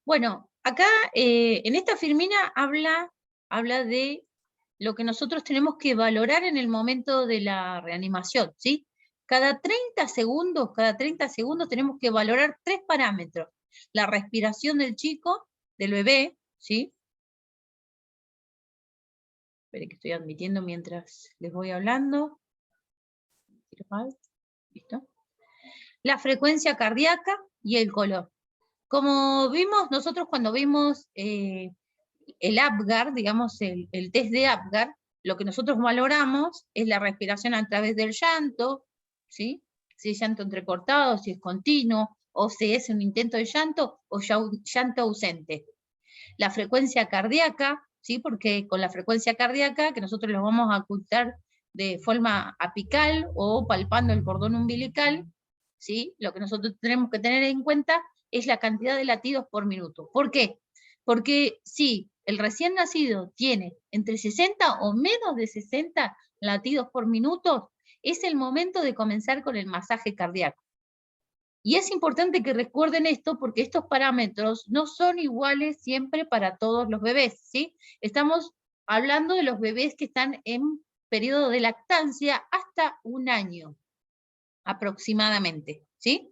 Bueno, acá en esta filmina habla de lo que nosotros tenemos que valorar en el momento de la reanimación, ¿sí? Cada 30 segundos tenemos que valorar 3 parámetros. La respiración del chico, del bebé, ¿sí? Esperen que estoy admitiendo mientras les voy hablando. ¿Listo? La frecuencia cardíaca y el color. Como vimos nosotros cuando vimos el APGAR, digamos el test de APGAR, lo que nosotros valoramos es la respiración a través del llanto, ¿sí? Si es llanto entrecortado, si es continuo, o si es un intento de llanto o llanto ausente. La frecuencia cardíaca, ¿sí? Porque con la frecuencia cardíaca, que nosotros lo vamos a ocultar de forma apical o palpando el cordón umbilical, ¿sí? Lo que nosotros tenemos que tener en cuenta es la cantidad de latidos por minuto. ¿Por qué? Porque si el recién nacido tiene entre 60 o menos de 60 latidos por minuto, es el momento de comenzar con el masaje cardíaco. Y es importante que recuerden esto porque estos parámetros no son iguales siempre para todos los bebés, ¿sí? Estamos hablando de los bebés que están en periodo de lactancia hasta 1 año, aproximadamente, ¿sí?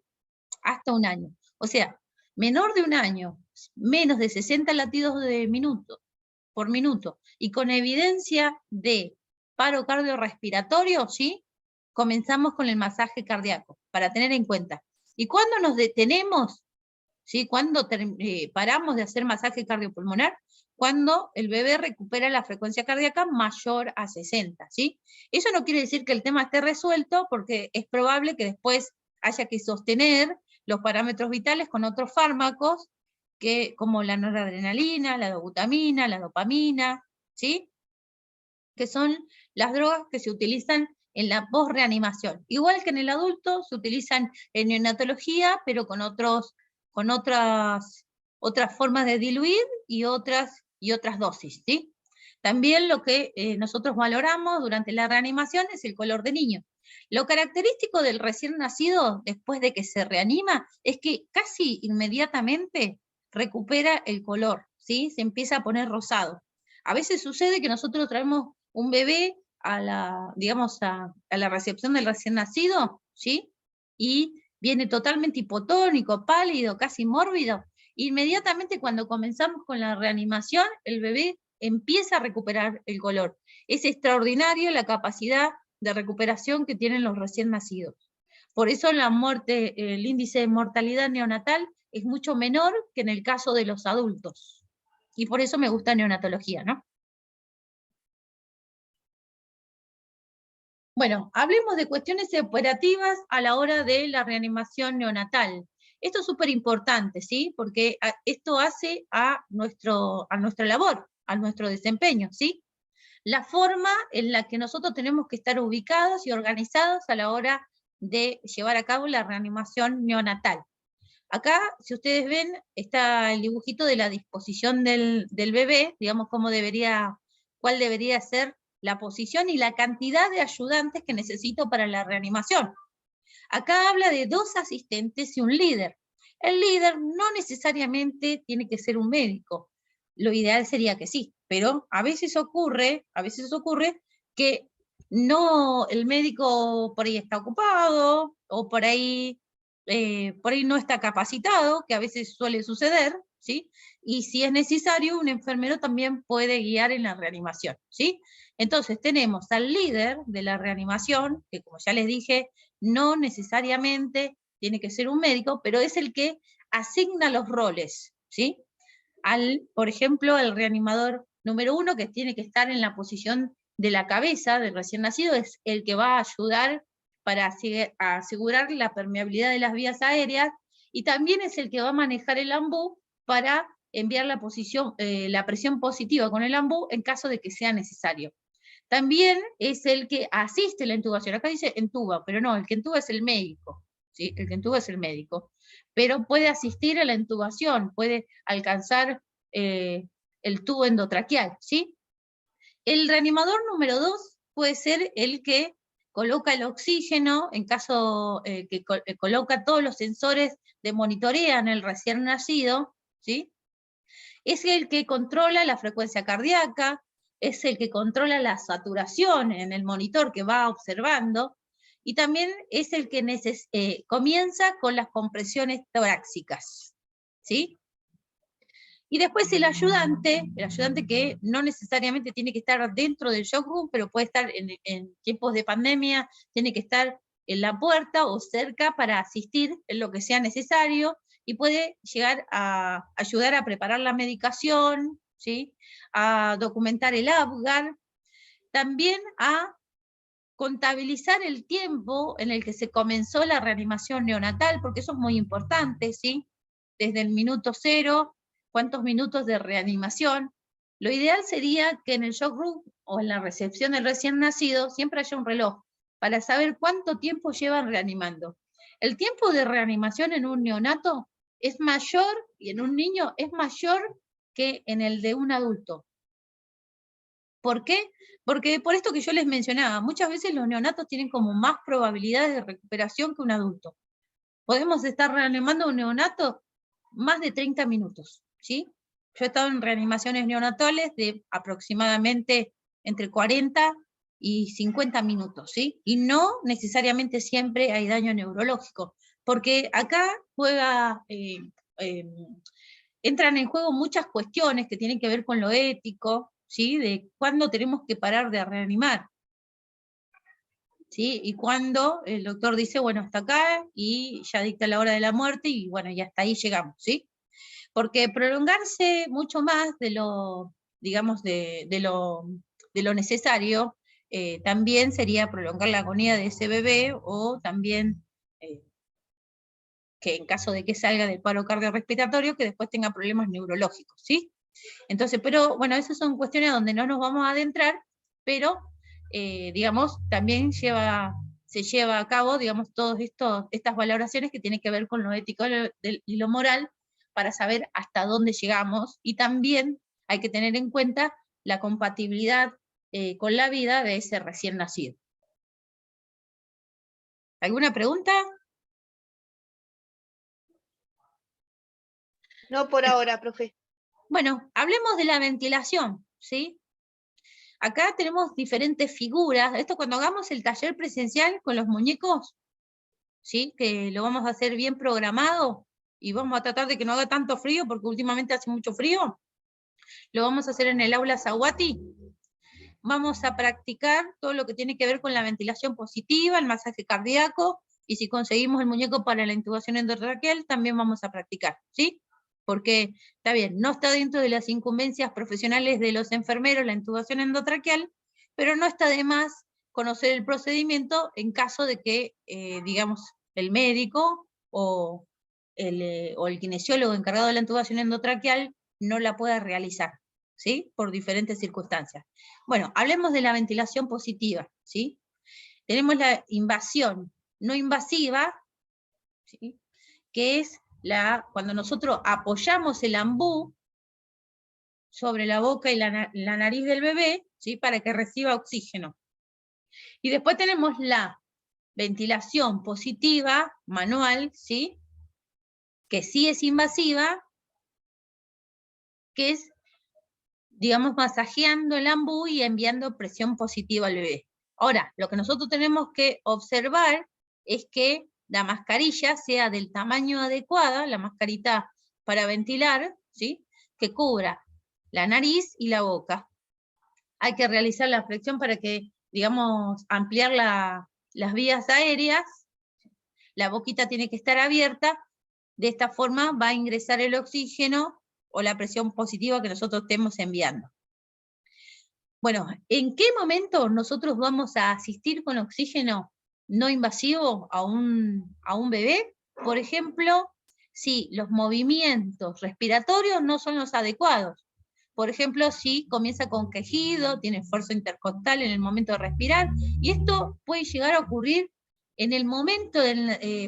Hasta 1 año. O sea, menor de 1 año, menos de 60 latidos por minuto, y con evidencia de paro cardiorrespiratorio, ¿sí? Comenzamos con el masaje cardíaco, para tener en cuenta. ¿Y cuándo nos detenemos? ¿Sí? ¿Cuándo paramos de hacer masaje cardiopulmonar? Cuando el bebé recupera la frecuencia cardíaca mayor a 60, ¿sí? Eso no quiere decir que el tema esté resuelto, porque es probable que después haya que sostener los parámetros vitales con otros fármacos, como la noradrenalina, la dobutamina, la dopamina, ¿sí? Que son las drogas que se utilizan en la posreanimación. Igual que en el adulto, se utilizan en neonatología, pero con otras formas de diluir y otras dosis, ¿sí? También lo que nosotros valoramos durante la reanimación es el color de niño. Lo característico del recién nacido, después de que se reanima, es que casi inmediatamente recupera el color, ¿sí? Se empieza a poner rosado. A veces sucede que nosotros traemos un bebé a la recepción del recién nacido, ¿sí? Y viene totalmente hipotónico, pálido, casi mórbido. Inmediatamente cuando comenzamos con la reanimación, el bebé empieza a recuperar el color. Es extraordinario la capacidad de recuperación que tienen los recién nacidos. Por eso el índice de mortalidad neonatal es mucho menor que en el caso de los adultos. Y por eso me gusta neonatología, ¿no? Bueno, hablemos de cuestiones operativas a la hora de la reanimación neonatal. Esto es súper importante, ¿sí? Porque esto hace a nuestra labor, a nuestro desempeño, ¿sí? La forma en la que nosotros tenemos que estar ubicados y organizados a la hora de llevar a cabo la reanimación neonatal. Acá, si ustedes ven, está el dibujito de la disposición del bebé, digamos cuál debería ser la posición y la cantidad de ayudantes que necesito para la reanimación. Acá habla de 2 asistentes y un líder. El líder no necesariamente tiene que ser un médico. Lo ideal sería que sí, pero a veces ocurre que no, el médico por ahí está ocupado, o por ahí no está capacitado, que a veces suele suceder, ¿sí? Y si es necesario, un enfermero también puede guiar en la reanimación, ¿sí? Entonces tenemos al líder de la reanimación, que como ya les dije, no necesariamente tiene que ser un médico, pero es el que asigna los roles, ¿sí? Por ejemplo, el reanimador número 1, que tiene que estar en la posición de la cabeza del recién nacido, es el que va a ayudar para asegurar la permeabilidad de las vías aéreas, y también es el que va a manejar el ambú para enviar la presión positiva con el ambú en caso de que sea necesario. También es el que asiste la intubación. Acá dice entuba, pero no, el que entuba es el médico, ¿sí? El que entuba es el médico. Pero puede asistir a la intubación, puede alcanzar el tubo endotraqueal, ¿sí? El reanimador número 2 puede ser el que coloca el oxígeno, en caso que coloca todos los sensores de monitoreo en el recién nacido, ¿sí? Es el que controla la frecuencia cardíaca, es el que controla la saturación en el monitor que va observando, y también es el que comienza con las compresiones torácicas, ¿sí? Y después el ayudante que no necesariamente tiene que estar dentro del shock room, pero puede estar en tiempos de pandemia, tiene que estar en la puerta o cerca para asistir en lo que sea necesario, y puede llegar a ayudar a preparar la medicación, ¿sí? A documentar el APGAR, también a contabilizar el tiempo en el que se comenzó la reanimación neonatal, porque eso es muy importante, ¿sí? Desde el minuto 0, cuántos minutos de reanimación. Lo ideal sería que en el shock room o en la recepción del recién nacido siempre haya un reloj para saber cuánto tiempo llevan reanimando. El tiempo de reanimación en un neonato es mayor, y en un niño es mayor que en el de un adulto. ¿Por qué? Porque por esto que yo les mencionaba, muchas veces los neonatos tienen como más probabilidades de recuperación que un adulto. Podemos estar reanimando a un neonato más de 30 minutos, ¿sí? Yo he estado en reanimaciones neonatales de aproximadamente entre 40 y 50 minutos, ¿sí? Y no necesariamente siempre hay daño neurológico, porque acá entran en juego muchas cuestiones que tienen que ver con lo ético, ¿sí? De cuándo tenemos que parar de reanimar, ¿sí? Y cuando el doctor dice, bueno, hasta acá, y ya dicta la hora de la muerte, y bueno, y hasta ahí llegamos, ¿sí? Porque prolongarse mucho más de lo, digamos, de lo necesario, también sería prolongar la agonía de ese bebé, o también que en caso de que salga del paro cardiorrespiratorio, que después tenga problemas neurológicos, ¿sí? Entonces, pero bueno, esas son cuestiones donde no nos vamos a adentrar, pero, digamos, también se lleva a cabo, digamos, todas estas valoraciones que tienen que ver con lo ético y lo moral, para saber hasta dónde llegamos, y también hay que tener en cuenta la compatibilidad con la vida de ese recién nacido. ¿Alguna pregunta? No por ahora, profe. Bueno, hablemos de la ventilación, ¿sí? Acá tenemos diferentes figuras. Esto cuando hagamos el taller presencial con los muñecos, ¿sí? Que lo vamos a hacer bien programado, y vamos a tratar de que no haga tanto frío, porque últimamente hace mucho frío. Lo vamos a hacer en el aula Zawati. Vamos a practicar todo lo que tiene que ver con la ventilación positiva, el masaje cardíaco, y si conseguimos el muñeco para la intubación endotraqueal, también vamos a practicar, ¿sí? Porque, está bien, no está dentro de las incumbencias profesionales de los enfermeros la intubación endotraqueal, pero no está de más conocer el procedimiento en caso de que, digamos, el médico o el kinesiólogo encargado de la intubación endotraqueal no la pueda realizar, ¿sí? Por diferentes circunstancias. Bueno, hablemos de la ventilación positiva, ¿sí? Tenemos la invasión no invasiva, ¿sí? Que es cuando nosotros apoyamos el ambú sobre la boca y la nariz del bebé, ¿sí? Para que reciba oxígeno. Y después tenemos la ventilación positiva manual, ¿sí? Que sí es invasiva, que es, digamos, masajeando el ambú y enviando presión positiva al bebé. Ahora, lo que nosotros tenemos que observar es que la mascarilla sea del tamaño adecuado, la mascarita para ventilar, ¿sí? Que cubra la nariz y la boca. Hay que realizar la flexión para que, digamos, ampliar las vías aéreas. La boquita tiene que estar abierta. De esta forma va a ingresar el oxígeno o la presión positiva que nosotros estemos enviando. Bueno, ¿en qué momento nosotros vamos a asistir con oxígeno no invasivo a un bebé? Por ejemplo, si los movimientos respiratorios no son los adecuados. Por ejemplo, si comienza con quejido, tiene esfuerzo intercostal en el momento de respirar, y esto puede llegar a ocurrir en el momento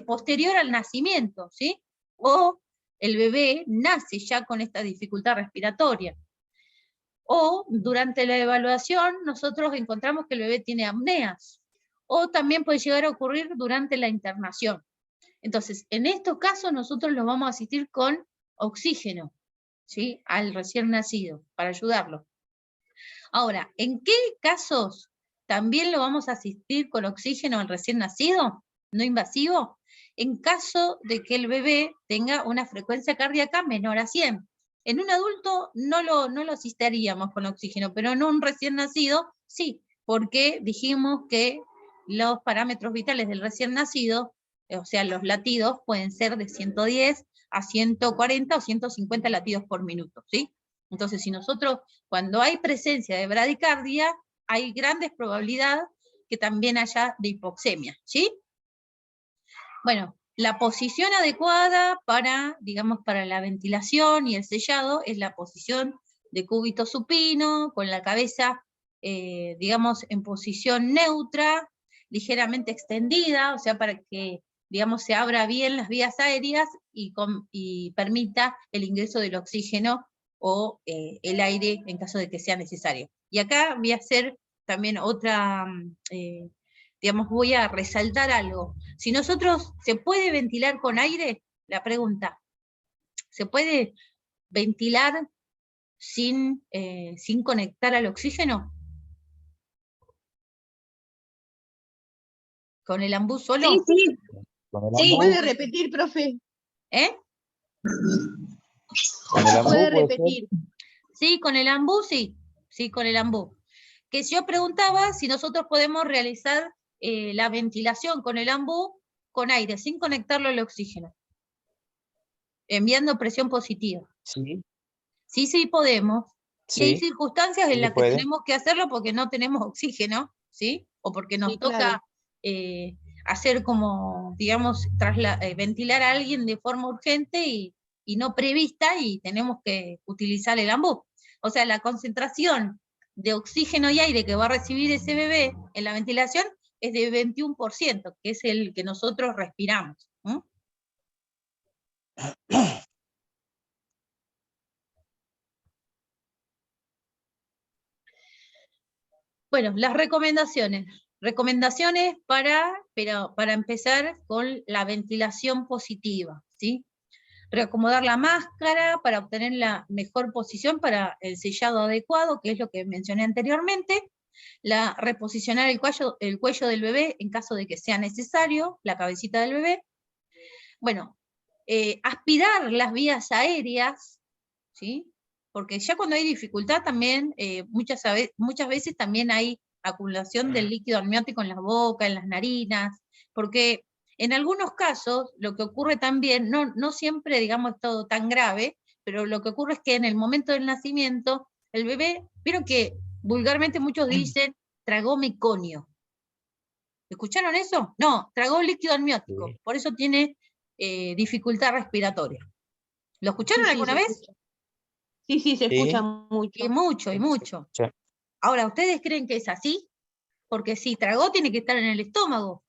posterior al nacimiento, ¿sí? O el bebé nace ya con esta dificultad respiratoria. O durante la evaluación nosotros encontramos que el bebé tiene apneas, o también puede llegar a ocurrir durante la internación. Entonces, en estos casos nosotros los vamos a asistir con oxígeno. ¿sí? Al recién nacido, para ayudarlo. Ahora, ¿en qué casos también lo vamos a asistir con oxígeno al recién nacido, no invasivo? En caso de que el bebé tenga una frecuencia cardíaca menor a 100. En un adulto no lo asistiríamos con oxígeno, pero en un recién nacido sí, porque dijimos que los parámetros vitales del recién nacido, o sea, los latidos, pueden ser de 110 a 140 o 150 latidos por minuto, ¿sí? Entonces, si nosotros, cuando hay presencia de bradicardia, hay grandes probabilidades que también haya de hipoxemia, ¿sí? Bueno, la posición adecuada para, digamos, para la ventilación y el sellado es la posición de cúbito supino, con la cabeza, digamos, en posición neutra, ligeramente extendida, o sea, para que, digamos, se abra bien las vías aéreas y permita el ingreso del oxígeno o el aire en caso de que sea necesario. Y acá voy a hacer también otra, digamos, voy a resaltar algo. Si nosotros, ¿se puede ventilar con aire? La pregunta, ¿se puede ventilar sin conectar al oxígeno? ¿Con el ambú solo? Sí, sí. Con el Sí, ambú, puede repetir, profe. ¿Eh? con el ambú Puede puede ser. repetir. Sí, con el ambú, sí. Sí, con el ambú. Que yo preguntaba si nosotros podemos realizar la ventilación con el ambú con aire, sin conectarlo al oxígeno, enviando presión positiva. Sí, Sí, sí podemos. Y hay sí, circunstancias sí en se las que puede. tenemos que hacerlo porque no tenemos oxígeno, ¿sí? O porque nos Sí, toca claro. hacer como, digamos, ventilar a alguien de forma urgente y no prevista y tenemos que utilizar el ambú. O sea, la concentración de oxígeno y aire que va a recibir ese bebé en la ventilación es de 21%, que es el que nosotros respiramos. Bueno, las recomendaciones. Recomendaciones para empezar con la ventilación positiva, ¿sí? Reacomodar la máscara para obtener la mejor posición para el sellado adecuado, que es lo que mencioné anteriormente. Reposicionar el cuello del bebé en caso de que sea necesario, la cabecita del bebé. Bueno, aspirar las vías aéreas, ¿sí? Porque ya cuando hay dificultad también, muchas veces también hay acumulación del líquido amniótico en la boca, en las narinas, porque en algunos casos lo que ocurre también, no siempre, digamos, es todo tan grave, pero lo que ocurre es que en el momento del nacimiento, el bebé, vieron que vulgarmente muchos dicen, tragó meconio. ¿Escucharon eso? No, tragó líquido amniótico, Sí. por eso tiene dificultad respiratoria. ¿Lo escucharon Sí, sí, alguna se vez? escucha. Sí, sí, se escucha mucho. Y mucho, y mucho. Sí. Ahora, ¿ustedes creen que es así? Porque si tragó tiene que estar en el estómago.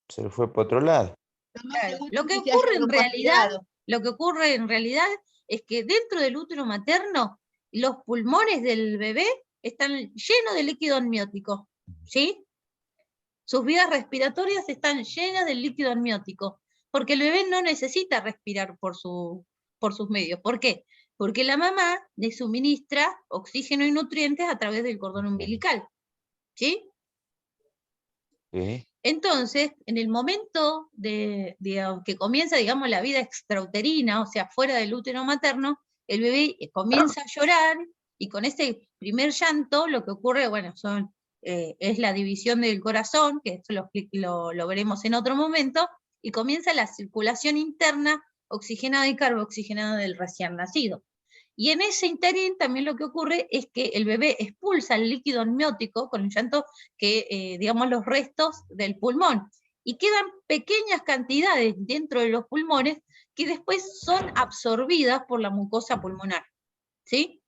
Se le fue por otro lado. Lo más Claro. seguro Lo es que que se haya repatriado. ocurre en realidad es que dentro del útero materno, los pulmones del bebé están llenos de líquido amniótico, ¿sí? Sus vías respiratorias están llenas de líquido amniótico, porque el bebé no necesita respirar por sus medios. ¿Por qué? Porque la mamá le suministra oxígeno y nutrientes a través del cordón umbilical, ¿sí? Sí. Entonces, en el momento que comienza, digamos, la vida extrauterina, o sea, fuera del útero materno, el bebé comienza a llorar y con ese primer llanto lo que ocurre, bueno, es la división del corazón, que esto lo veremos en otro momento, y comienza la circulación interna oxigenada y carbooxigenada del recién nacido. Y en ese interín también lo que ocurre es que el bebé expulsa el líquido amniótico con el llanto, digamos, los restos del pulmón. Y quedan pequeñas cantidades dentro de los pulmones que después son absorbidas por la mucosa pulmonar, ¿sí?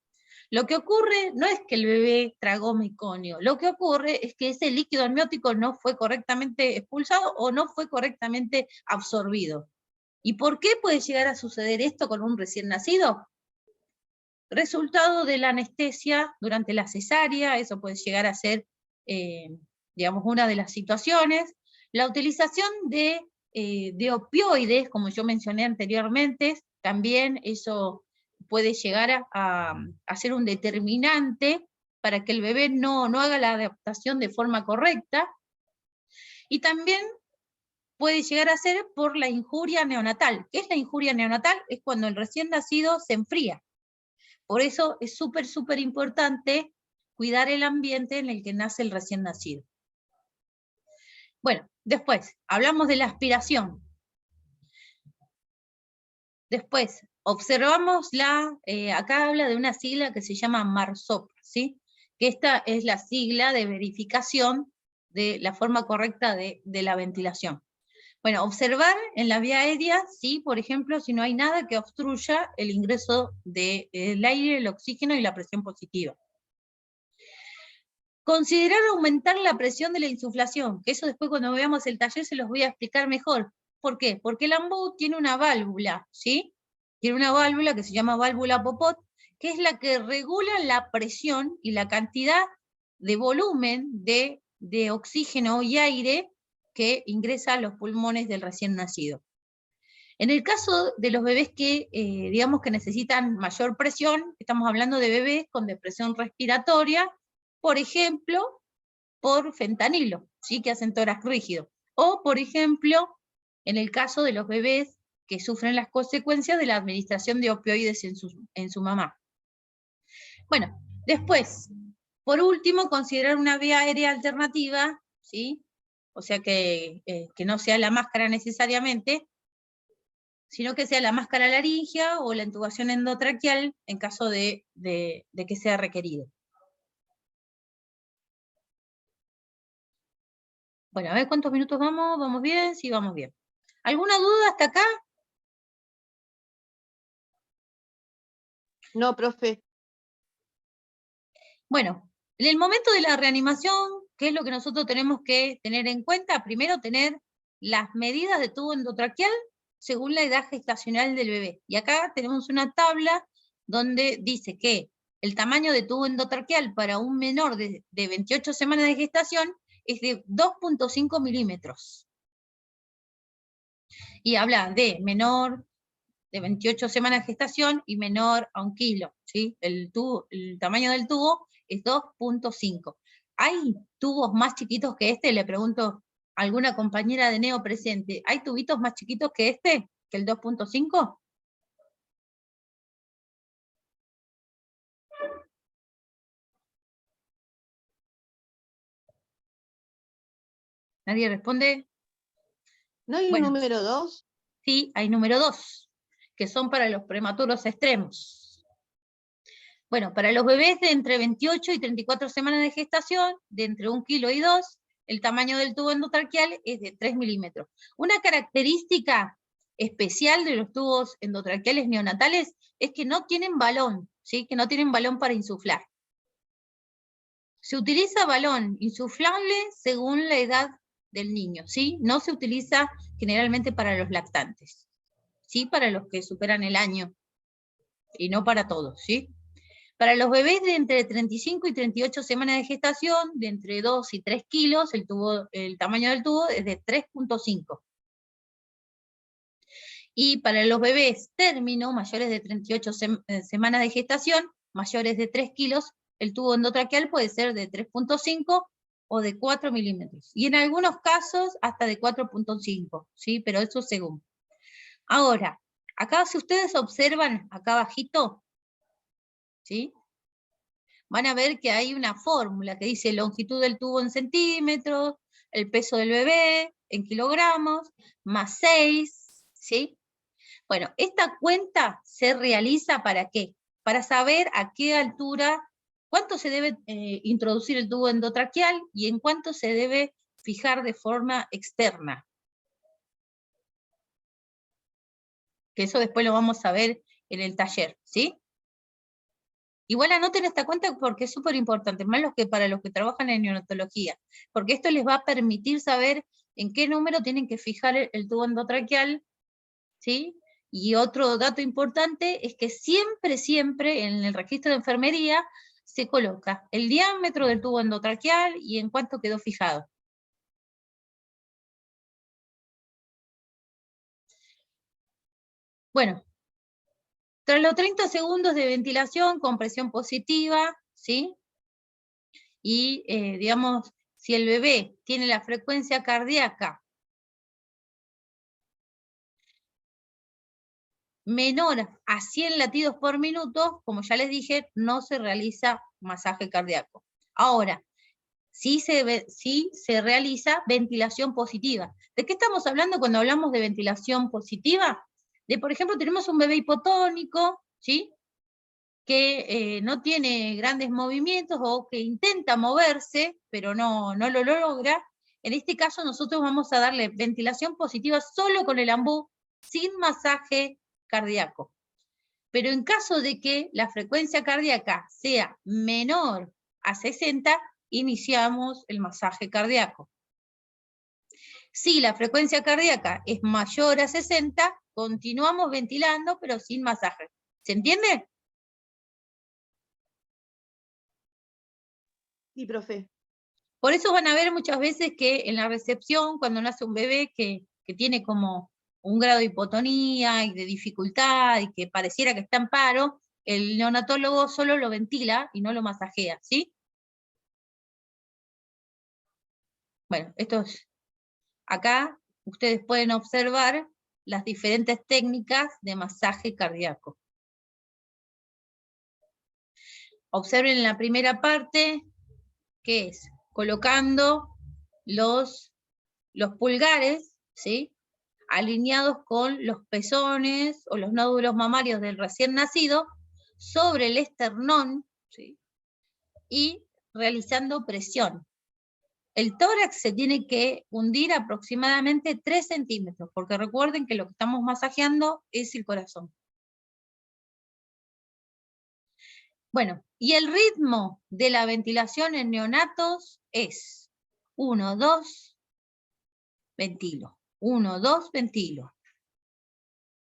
Lo que ocurre no es que el bebé tragó meconio, lo que ocurre es que ese líquido amniótico no fue correctamente expulsado o no fue correctamente absorbido. ¿Y por qué puede llegar a suceder esto con un recién nacido? Resultado de la anestesia durante la cesárea, eso puede llegar a ser, digamos, una de las situaciones. La utilización de de opioides, como yo mencioné anteriormente, también eso puede llegar a ser un determinante para que el bebé no haga la adaptación de forma correcta, y también puede llegar a ser por la injuria neonatal. ¿Qué es la injuria neonatal? Es cuando el recién nacido se enfría. Por eso es súper importante cuidar el ambiente en el que nace el recién nacido. Bueno, después, hablamos de la aspiración. Después, observamos acá habla de una sigla que se llama MARSOP, ¿sí? Que esta es la sigla de verificación de la forma correcta de la ventilación. Bueno, observar en la vía aérea, sí, por ejemplo, si no hay nada que obstruya el ingreso del aire, el oxígeno y la presión positiva. Considerar aumentar la presión de la insuflación, que eso después cuando veamos el taller se los voy a explicar mejor. ¿Por qué? Porque el AMBU tiene una válvula, ¿sí? Tiene una válvula que se llama válvula Popot, que es la que regula la presión y la cantidad de volumen de oxígeno y aire que ingresa a los pulmones del recién nacido. En el caso de los bebés que, digamos que necesitan mayor presión, estamos hablando de bebés con depresión respiratoria, por ejemplo, por fentanilo, ¿sí? Que hacen tórax rígido. O, por ejemplo, en el caso de los bebés que sufren las consecuencias de la administración de opioides en su mamá. Bueno, después, por último, considerar una vía aérea alternativa, ¿sí? O sea que no sea la máscara necesariamente, sino que sea la máscara laringea o la intubación endotraqueal en caso de que sea requerido. Bueno, a ver cuántos minutos vamos. ¿Vamos bien? Sí, vamos bien. ¿Alguna duda hasta acá? No, profe. Bueno, en el momento de la reanimación, ¿qué es lo que nosotros tenemos que tener en cuenta? Primero, tener las medidas de tubo endotraqueal según la edad gestacional del bebé. Y acá tenemos una tabla donde dice que el tamaño de tubo endotraqueal para un menor de 28 semanas de gestación es de 2.5 milímetros. Y habla de menor de 28 semanas de gestación y menor a 1 kilo, ¿sí? El tamaño del tubo es 2.5. ¿Hay tubos más chiquitos que este? Le pregunto a alguna compañera de neo presente. ¿Hay tubitos más chiquitos que este? ¿Que el 2.5? ¿Nadie responde? ¿No hay un Bueno, número 2? sí, hay número 2, que son para los prematuros extremos. Bueno, para los bebés de entre 28 y 34 semanas de gestación, de entre 1 kilo y 2, el tamaño del tubo endotraqueal es de 3 milímetros. Una característica especial de los tubos endotraqueales neonatales es que no tienen balón, ¿sí? Que no tienen balón para insuflar. Se utiliza balón insuflable según la edad del niño, ¿sí? No se utiliza generalmente para los lactantes, ¿sí? Para los que superan el año, y no para todos, ¿sí? Para los bebés de entre 35 y 38 semanas de gestación, de entre 2 y 3 kilos, el tamaño del tubo es de 3.5. Y para los bebés término, mayores de 38 semanas de gestación, mayores de 3 kilos, el tubo endotraqueal puede ser de 3.5 o de 4 milímetros. Y en algunos casos hasta de 4.5, ¿sí? Pero eso según. Ahora, acá si ustedes observan, acá abajito, ¿sí? Van a ver que hay una fórmula que dice longitud del tubo en centímetros, el peso del bebé en kilogramos, más 6, ¿sí? Bueno, esta cuenta se realiza ¿para qué? Para saber a qué altura, cuánto se debe introducir el tubo endotraqueal y en cuánto se debe fijar de forma externa. Que eso después lo vamos a ver en el taller, ¿sí? Igual anoten esta cuenta porque es súper importante, más para los que trabajan en neonatología, porque esto les va a permitir saber en qué número tienen que fijar el tubo endotraqueal, ¿sí? Y otro dato importante es que siempre en el registro de enfermería se coloca el diámetro del tubo endotraqueal y en cuánto quedó fijado. Bueno, tras los 30 segundos de ventilación con presión positiva, ¿sí? Y, digamos, si el bebé tiene la frecuencia cardíaca menor a 100 latidos por minuto, como ya les dije, no se realiza masaje cardíaco. Ahora, sí se realiza ventilación positiva. ¿De qué estamos hablando cuando hablamos de ventilación positiva? De, por ejemplo, tenemos un bebé hipotónico, ¿sí? Que no tiene grandes movimientos o que intenta moverse, pero no lo logra. En este caso nosotros vamos a darle ventilación positiva solo con el ambú, sin masaje cardíaco. Pero en caso de que la frecuencia cardíaca sea menor a 60, iniciamos el masaje cardíaco. Si la frecuencia cardíaca es mayor a 60, continuamos ventilando, pero sin masaje. ¿Se entiende? Sí, profe. Por eso van a ver muchas veces que en la recepción, cuando nace un bebé que tiene como un grado de hipotonía y de dificultad y que pareciera que está en paro, el neonatólogo solo lo ventila y no lo masajea, ¿sí? Bueno, acá ustedes pueden observar las diferentes técnicas de masaje cardíaco. Observen en la primera parte, que es colocando los pulgares, ¿sí? Alineados con los pezones o los nódulos mamarios del recién nacido sobre el esternón, ¿sí? Y realizando presión. El tórax se tiene que hundir aproximadamente 3 centímetros, porque recuerden que lo que estamos masajeando es el corazón. Bueno, y el ritmo de la ventilación en neonatos es 1, 2, ventilo. 1, 2, ventilo.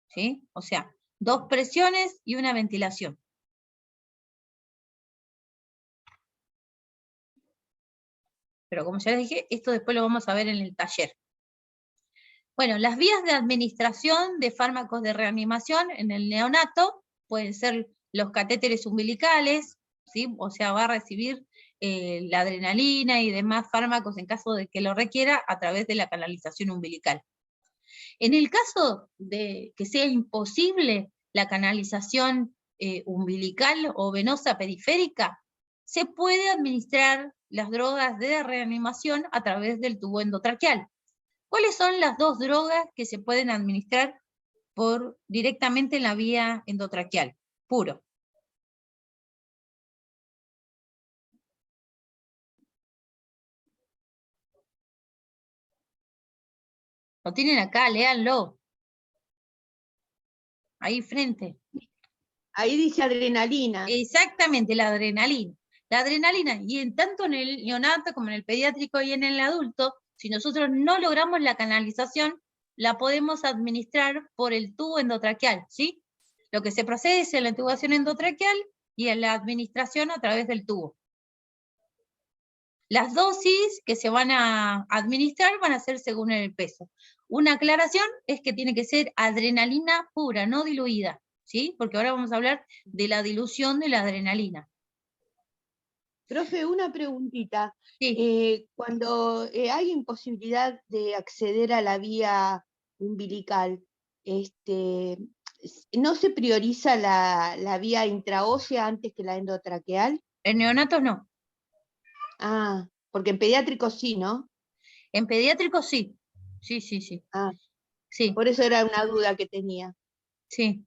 ¿Sí? O sea, 2 presiones y una ventilación. Pero como ya les dije, esto después lo vamos a ver en el taller. Bueno, las vías de administración de fármacos de reanimación en el neonato pueden ser los catéteres umbilicales, ¿sí? O sea, va a recibir la adrenalina y demás fármacos en caso de que lo requiera a través de la canalización umbilical. En el caso de que sea imposible la canalización umbilical o venosa periférica, se puede administrar las drogas de reanimación a través del tubo endotraqueal. ¿Cuáles son las 2 drogas que se pueden administrar directamente en la vía endotraqueal? Puro. Lo tienen acá, léanlo. Ahí frente. Ahí dice adrenalina. Exactamente, la adrenalina. La adrenalina, y tanto en el neonato como en el pediátrico y en el adulto, si nosotros no logramos la canalización, la podemos administrar por el tubo endotraqueal, ¿sí? Lo que se procede es en la intubación endotraqueal y en la administración a través del tubo. Las dosis que se van a administrar van a ser según el peso. Una aclaración es que tiene que ser adrenalina pura, no diluida, ¿sí? Porque ahora vamos a hablar de la dilución de la adrenalina. Profe, una preguntita. Sí. Cuando hay imposibilidad de acceder a la vía umbilical, ¿no se prioriza la vía intraósea antes que la endotraqueal? En neonatos no. Ah, porque en pediátricos sí, ¿no? En pediátricos sí. Sí. Ah, Sí, por eso era una duda que tenía. sí.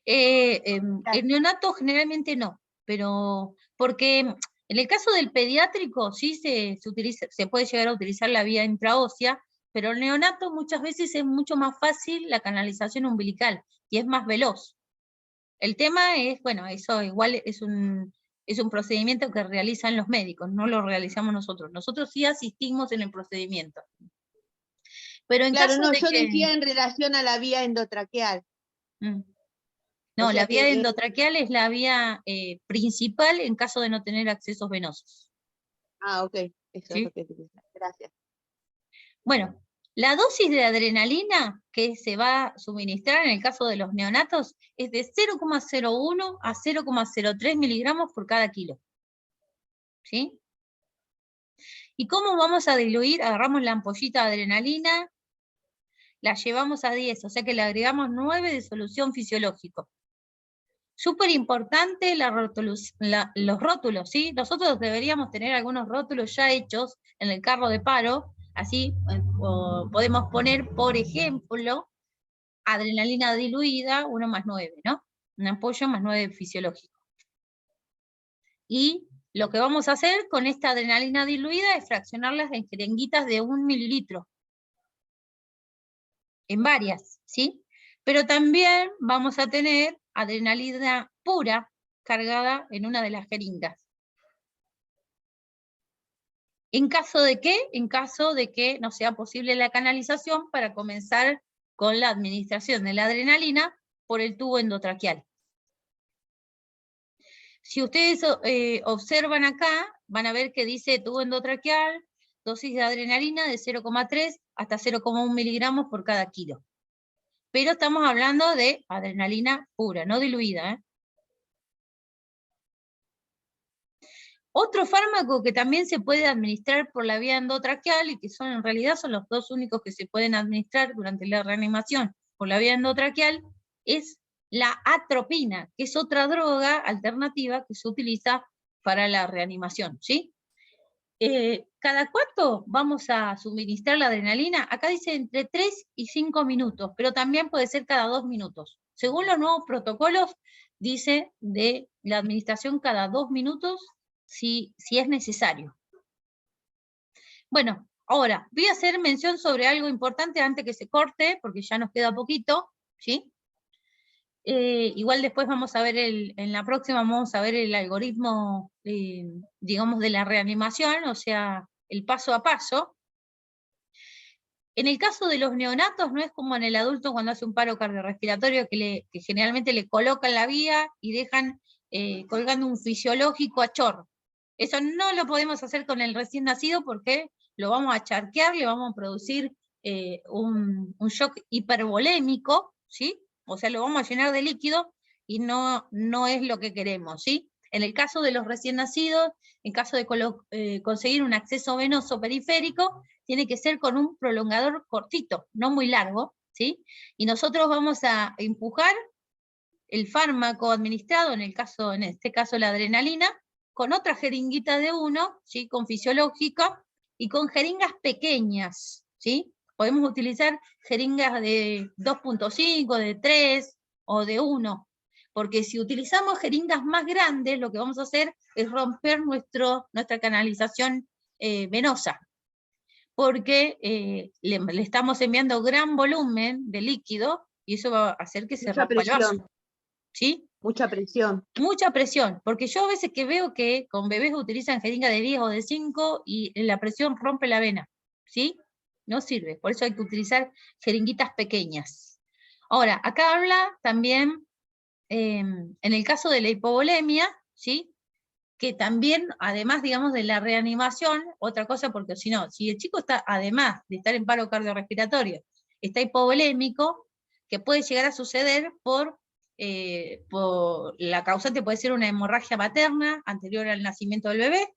En neonatos generalmente no, pero porque en el caso del pediátrico sí se puede llegar a utilizar la vía intraósea, pero el neonato muchas veces es mucho más fácil la canalización umbilical y es más veloz. El tema es, bueno, eso igual es un procedimiento que realizan los médicos, no lo realizamos nosotros. Nosotros sí asistimos en el procedimiento. Pero en Claro, caso no, de yo que... decía en relación a la vía endotraqueal. No, O sea la vía que, endotraqueal es la vía principal en caso de no tener accesos venosos. ok, eso es lo ¿Sí? que quería. Gracias. Bueno, La dosis de adrenalina que se va a suministrar en el caso de los neonatos es de 0,01 a 0,03 miligramos por cada kilo. ¿Sí? ¿Y cómo vamos a diluir? Agarramos la ampollita de adrenalina, la llevamos a 10, o sea que le agregamos 9 de solución fisiológico. Súper importante los rótulos, ¿sí? Nosotros deberíamos tener algunos rótulos ya hechos en el carro de paro, así podemos poner, por ejemplo, adrenalina diluida, 1 más 9, ¿no? Un ampollo más 9 fisiológico. Y lo que vamos a hacer con esta adrenalina diluida es fraccionarlas en jeringuitas de 1 mililitro. En varias, ¿sí? Pero también vamos a tener adrenalina pura cargada en una de las jeringas. ¿En caso de qué? En caso de que no sea posible la canalización para comenzar con la administración de la adrenalina por el tubo endotraqueal. Si ustedes observan acá, van a ver que dice tubo endotraqueal, dosis de adrenalina de 0,3 hasta 0,1 miligramos por cada kilo. Pero estamos hablando de adrenalina pura, no diluida, ¿eh? Otro fármaco que también se puede administrar por la vía endotraqueal, y que en realidad son los dos únicos que se pueden administrar durante la reanimación por la vía endotraqueal, es la atropina, que es otra droga alternativa que se utiliza para la reanimación, ¿sí? ¿Cada cuánto vamos a suministrar la adrenalina? Acá dice entre 3 y 5 minutos, pero también puede ser cada 2 minutos. Según los nuevos protocolos, dice de la administración cada 2 minutos si es necesario. Bueno, ahora voy a hacer mención sobre algo importante antes que se corte, porque ya nos queda poquito, ¿sí? Igual después vamos a ver, en la próxima vamos a ver el algoritmo, digamos, de la reanimación, o sea, el paso a paso. En el caso de los neonatos no es como en el adulto cuando hace un paro cardiorrespiratorio que generalmente le colocan la vía y dejan colgando un fisiológico a chorro. Eso no lo podemos hacer con el recién nacido porque lo vamos a charquear, le vamos a producir un shock hipervolémico, ¿sí? O sea, lo vamos a llenar de líquido y no es lo que queremos, ¿sí? En el caso de los recién nacidos, en caso de conseguir un acceso venoso periférico, tiene que ser con un prolongador cortito, no muy largo, ¿sí? Y nosotros vamos a empujar el fármaco administrado, en este caso la adrenalina, con otra jeringuita de 1, ¿sí? Con fisiológica, y con jeringas pequeñas, ¿sí? Podemos utilizar jeringas de 2.5, de 3 o de 1, porque si utilizamos jeringas más grandes, lo que vamos a hacer es romper nuestra canalización venosa, porque le estamos enviando gran volumen de líquido, y eso va a hacer que se rompa el vaso. ¿Sí? Mucha presión. Mucha presión, porque yo a veces que veo que con bebés utilizan jeringa de 10 o de 5 y la presión rompe la vena, ¿sí? No sirve, por eso hay que utilizar jeringuitas pequeñas. Ahora, acá habla también, en el caso de la hipovolemia, ¿sí? Que también, además, digamos, de la reanimación, otra cosa, porque si no, si el chico está, además de estar en paro cardiorrespiratorio, está hipovolémico, que puede llegar a suceder por la causante puede ser una hemorragia materna anterior al nacimiento del bebé,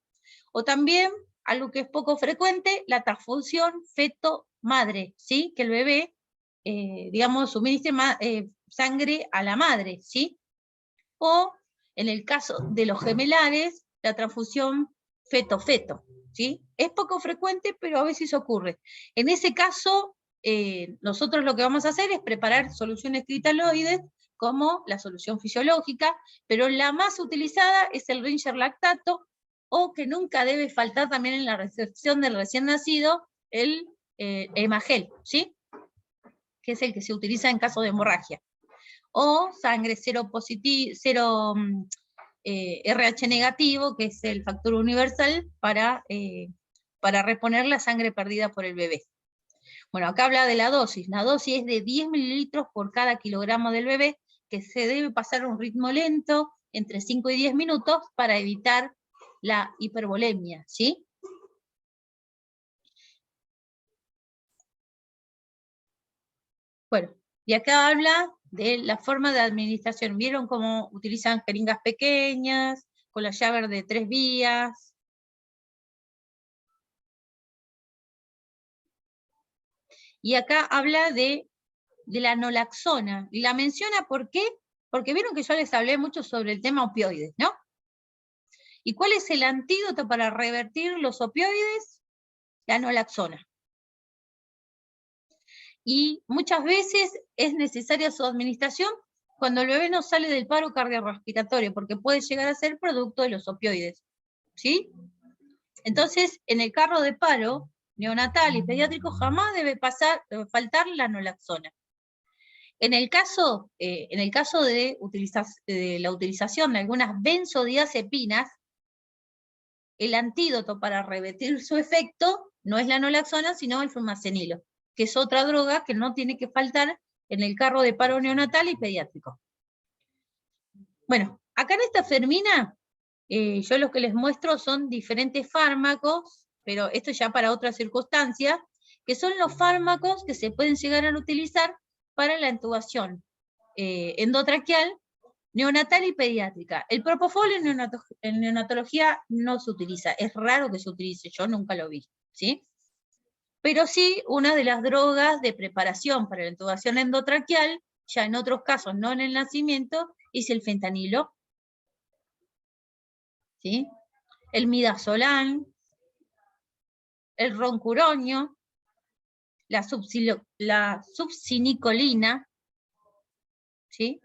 o también, algo que es poco frecuente, la transfusión feto-madre, ¿sí? Que el bebé, digamos, suministre sangre a la madre, ¿sí? O, en el caso de los gemelares, la transfusión feto-feto, ¿sí? Es poco frecuente, pero a veces ocurre. En ese caso, nosotros lo que vamos a hacer es preparar soluciones cristalóides, como la solución fisiológica, pero la más utilizada es el Ringer lactato, o que nunca debe faltar también en la recepción del recién nacido, el hemagel, ¿sí? Que es el que se utiliza en caso de hemorragia. O sangre cero RH negativo, que es el factor universal para reponer la sangre perdida por el bebé. Bueno, acá habla de la dosis. La dosis es de 10 mililitros por cada kilogramo del bebé, que se debe pasar a un ritmo lento, entre 5 y 10 minutos, para evitar la hipervolemia, ¿sí? Bueno, y acá habla de la forma de administración. ¿Vieron cómo utilizan jeringas pequeñas, con la llave de 3 vías? Y acá habla de la naloxona. Y la menciona, ¿por qué? Porque vieron que yo les hablé mucho sobre el tema opioides, ¿no? ¿Y cuál es el antídoto para revertir los opioides? La naloxona. Y muchas veces es necesaria su administración cuando el bebé no sale del paro cardiorrespiratorio, porque puede llegar a ser producto de los opioides, ¿sí? Entonces, en el carro de paro neonatal y pediátrico jamás debe faltar la naloxona. En el caso de la utilización de algunas benzodiazepinas, el antídoto para revertir su efecto no es la naloxona, sino el flumacenilo, que es otra droga que no tiene que faltar en el carro de paro neonatal y pediátrico. Bueno, acá en esta Fermina, yo lo que les muestro son diferentes fármacos, pero esto ya para otras circunstancias, que son los fármacos que se pueden llegar a utilizar para la intubación endotraqueal, neonatal y pediátrica. El propofol en neonatología no se utiliza, es raro que se utilice, yo nunca lo vi, ¿sí? Pero sí, una de las drogas de preparación para la intubación endotraqueal, ya en otros casos, no en el nacimiento, es el fentanilo, ¿sí? El midazolam, el roncuronio, la subsinicolina, ¿sí?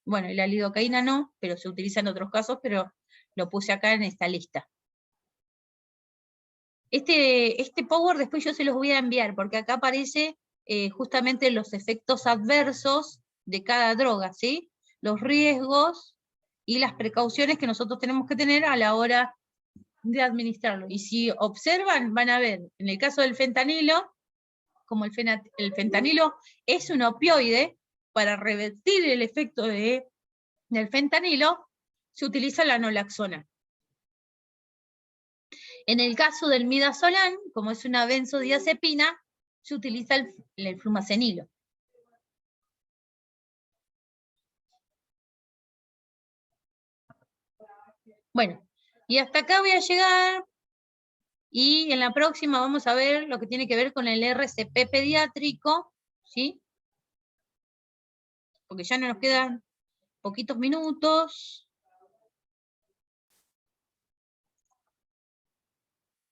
Bueno, y la lidocaína no, pero se utiliza en otros casos, pero lo puse acá en esta lista. Este power después yo se los voy a enviar, porque acá aparece justamente los efectos adversos de cada droga, ¿sí? Los riesgos y las precauciones que nosotros tenemos que tener a la hora de administrarlo. Y si observan, van a ver, en el caso del fentanilo, como el fentanilo es un opioide, para revertir el efecto del fentanilo, se utiliza la naloxona. En el caso del midazolam, como es una benzodiazepina, se utiliza el flumacenilo. Bueno, y hasta acá voy a llegar, y en la próxima vamos a ver lo que tiene que ver con el RCP pediátrico, ¿sí? Porque ya no nos quedan poquitos minutos.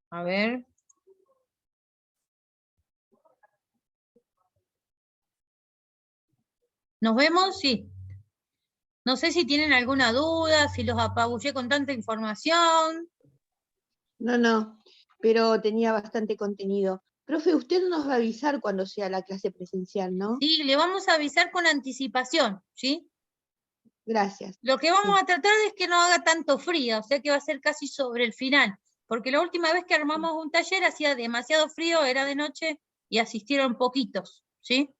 A ver. ¿Nos vemos? Sí. No sé si tienen alguna duda, si los apabullé con tanta información. No, pero tenía bastante contenido. Profe, usted nos va a avisar cuando sea la clase presencial, ¿no? Sí, le vamos a avisar con anticipación, ¿sí? Gracias. Lo que vamos a tratar es que no haga tanto frío, o sea que va a ser casi sobre el final, porque la última vez que armamos un taller hacía demasiado frío, era de noche y asistieron poquitos, ¿sí?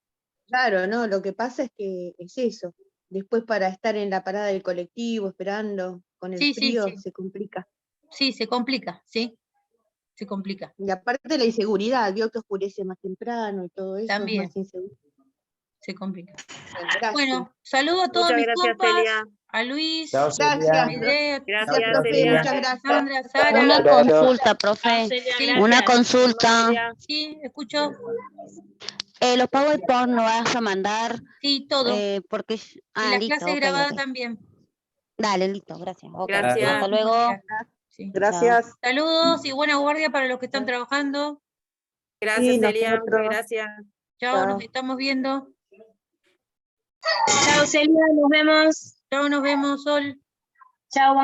Claro, no, lo que pasa es que es eso. Después para estar en la parada del colectivo esperando con el Sí, frío se complica. sí, se complica, ¿sí? Se complica. Y aparte la inseguridad, vio que oscurece más temprano y todo eso También es más inseguro. se complica. Gracias. Bueno, saludo a todos Muchas mis gracias, compas, Celia. a Luis, Chao, a Celia. Medea, Gracias, profe, Celia. muchas gracias. Sandra, Sara. Una Gracias. consulta, profe. Sí, Una consulta. sí, escucho. Los PowerPoint no vas a mandar Sí, todo. porque... Y Ah, las listo, clases ok, grabadas ok. también. Dale, listo, gracias. Ok, Gracias. hasta luego. Sí. Gracias. Saludos y buena guardia para los que están trabajando. Gracias, Sí, Celia. nosotros. Gracias. Chao, Chao. nos estamos viendo. Chao, Celia, nos vemos. Chao, nos vemos, Sol. Chao.